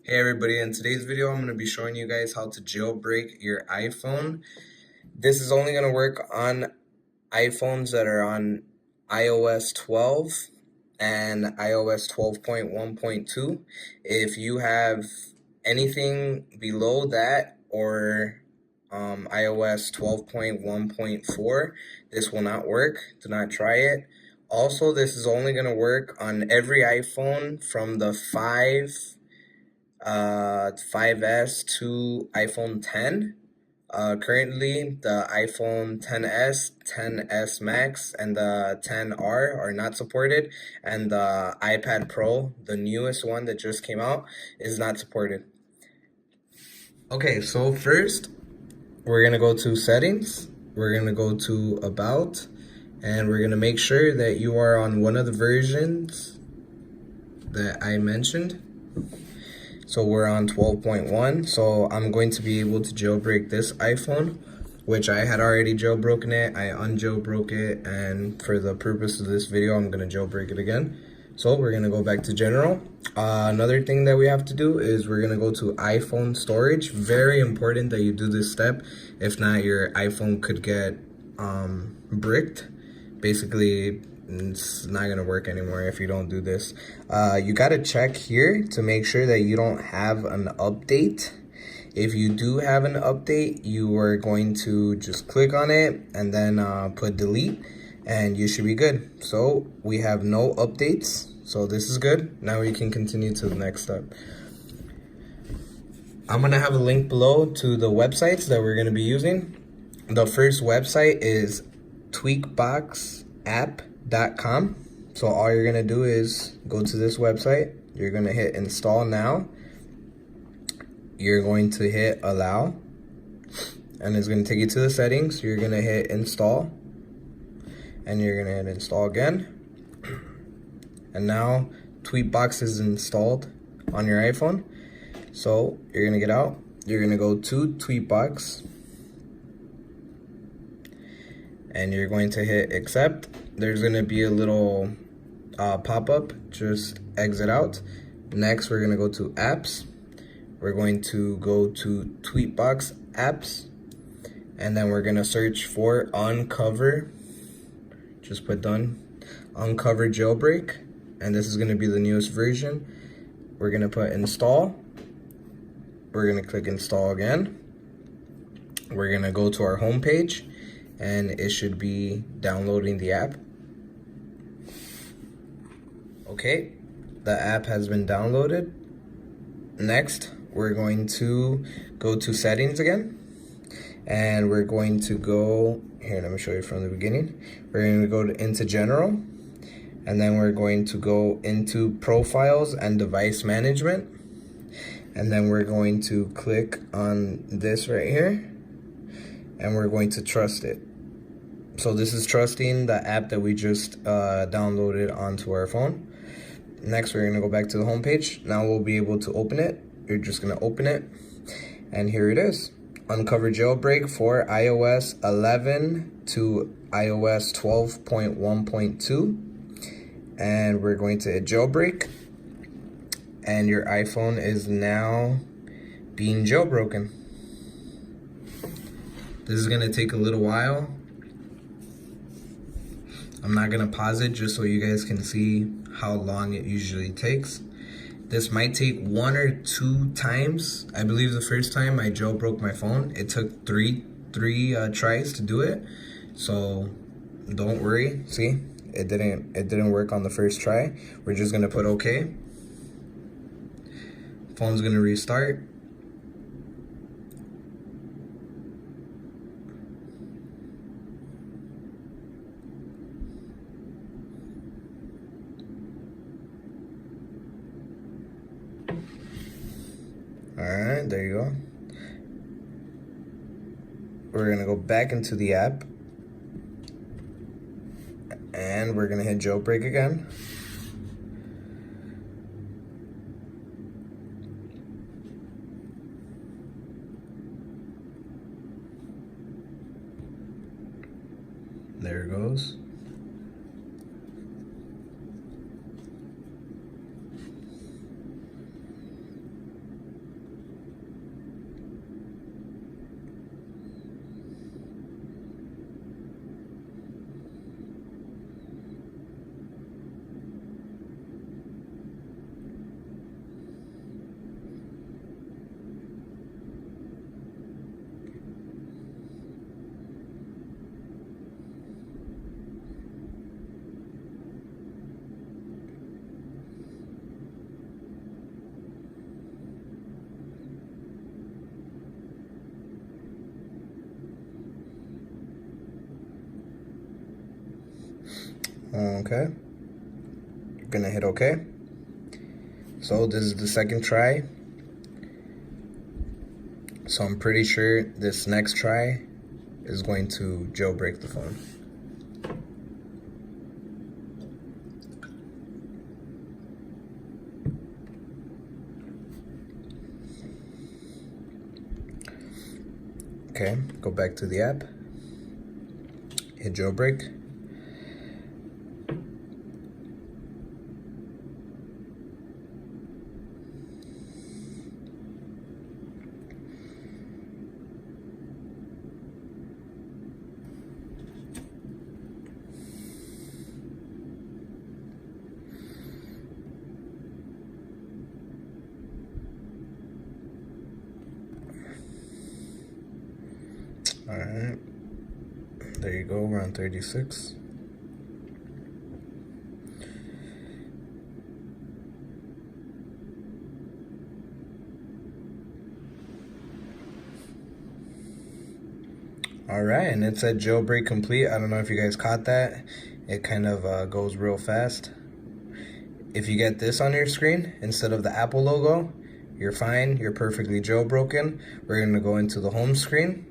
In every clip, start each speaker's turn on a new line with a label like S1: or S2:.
S1: Hey everybody, in today's video I'm going to be showing you guys how to jailbreak your iPhone. This is only going to work on iPhones that are on iOS 12 and iOS 12.1.2. If you have anything below that or iOS 12.1.4, this will not work. Do not try it. Also, this is only going to work on every iPhone from the 5S to iPhone 10. Currently, the iPhone 10s, 10s Max, and the 10R are not supported, and the iPad Pro, the newest one that just came out, is not supported. Okay, so first, we're going to go to Settings, we're going to go to About, and we're going to make sure that you are on one of the versions that I mentioned. So we're on 12.1, so I'm going to be able to jailbreak this iPhone, which I had already jailbroken it. I unjailbroke it, and for the purpose of this video, I'm going to jailbreak it again. So we're going to go back to General. Another thing that we have to do is we're going to go to iPhone storage. Very important that you do this step. If not, your iPhone could get bricked. Basically, it's not going to work anymore if you don't do this. You got to check here to make sure that you don't have an update. If you do have an update, you are going to just click on it and then put delete, and you should be good. So we have no updates, so this is good. Now we can continue to the next step. I'm going to have a link below to the websites that we're going to be using. The first website is tweakboxapp.com. So all you're gonna do is go to this website, you're gonna hit install now, you're going to hit allow, and it's gonna take you to the settings. You're gonna hit install, and you're gonna hit install again, and now Tweakbox is installed on your iPhone. So you're gonna get out, you're gonna go to Tweakbox, and you're going to hit accept. There's going to be a little pop-up, just exit out. Next, we're going to go to apps. We're going to go to Tweakbox apps, and then we're going to search for Unc0ver. Just put done. Unc0ver jailbreak, and this is going to be the newest version. We're going to put install. We're going to click install again. We're going to go to our home page, and it should be downloading the app. Okay, the app has been downloaded. Next, we're going to go to settings again, and we're going to go here. Let me show you from the beginning. We're going to go into general, and then we're going to go into profiles and device management, and then we're going to click on this right here, and we're going to trust it. So this is trusting the app that we just downloaded onto our phone. Next, we're gonna go back to the home page. Now we'll be able to open it. You're just gonna open it, and here it is. Unc0ver jailbreak for iOS 11 to iOS 12.1.2. And we're going to hit jailbreak, and your iPhone is now being jailbroken. This is gonna take a little while. I'm not gonna pause it just so you guys can see how long it usually takes. This might take 1 or 2 times. I believe the first time I jailbroke my phone, it took three tries to do it. So don't worry. See, it didn't work on the first try. We're just gonna put OK. Phone's gonna restart. Alright, there you go. We're gonna go back into the app, and we're gonna hit jailbreak again. There it goes. Okay. You're gonna hit OK. So this is the second try. So I'm pretty sure this next try is going to jailbreak the phone. Okay, go back to the app, hit jailbreak. All right, there you go, we're on 36. All right, and it said jailbreak complete. I don't know if you guys caught that. It kind of goes real fast. If you get this on your screen instead of the Apple logo, you're fine, you're perfectly jailbroken. We're gonna go into the home screen.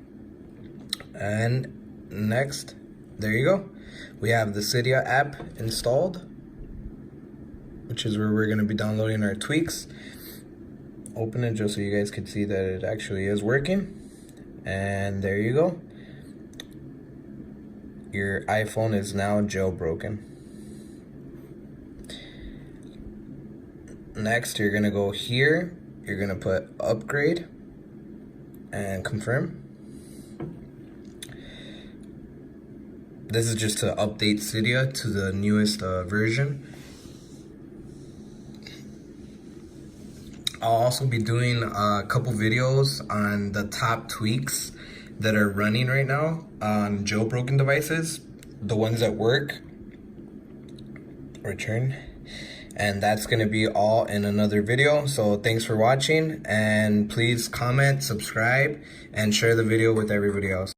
S1: And next, there you go. We have the Cydia app installed, which is where we're going to be downloading our tweaks. Open it just so you guys can see that it actually is working. And there you go. Your iPhone is now jailbroken. Next, you're going to go here. You're going to put upgrade and confirm. This is just to update Cydia to the newest version. I'll also be doing a couple videos on the top tweaks that are running right now on jailbroken devices, the ones that work. Return. And that's going to be all in another video. So thanks for watching, and please comment, subscribe, and share the video with everybody else.